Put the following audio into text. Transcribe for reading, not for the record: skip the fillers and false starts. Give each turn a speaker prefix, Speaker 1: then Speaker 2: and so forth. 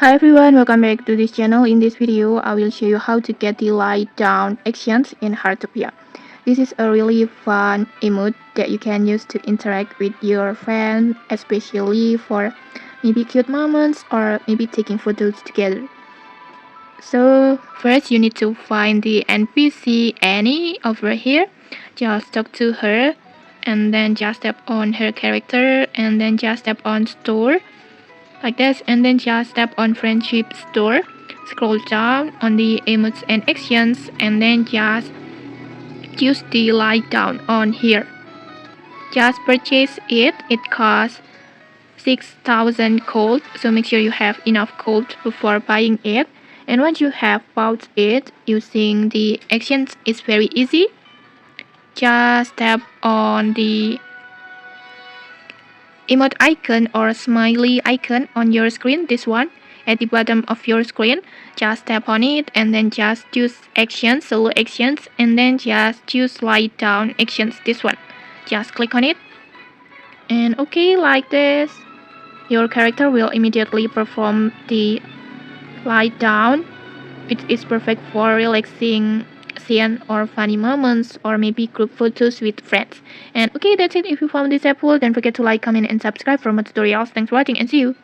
Speaker 1: Hi everyone, welcome back to this channel. In this video, I will show you how to get the lie down actions in Heartopia. This is a really fun emote that you can use to interact with your friends, especially for maybe cute moments or maybe taking photos together. So first you need to find the NPC Annie over here. Just talk to her and then just tap on her character and then just tap on store like this, and then just tap on friendship store, scroll down on the emotes and actions, and then just choose the lie down on here. Just purchase it costs 6,000 gold, so make sure you have enough gold before buying it. And once you have bought it, using the actions is very easy. Just tap on the emote icon or smiley icon on your screen, this one at the bottom of your screen. Just tap on it and then just choose actions, solo actions, and then just choose slide down actions, this one. Just click on it and okay, like this your character will immediately perform the lie down. It is perfect for relaxing scene or funny moments or maybe group photos with friends. And okay, that's it. If you found this helpful, don't forget to like, comment, and subscribe for more tutorials. Thanks for watching and see you.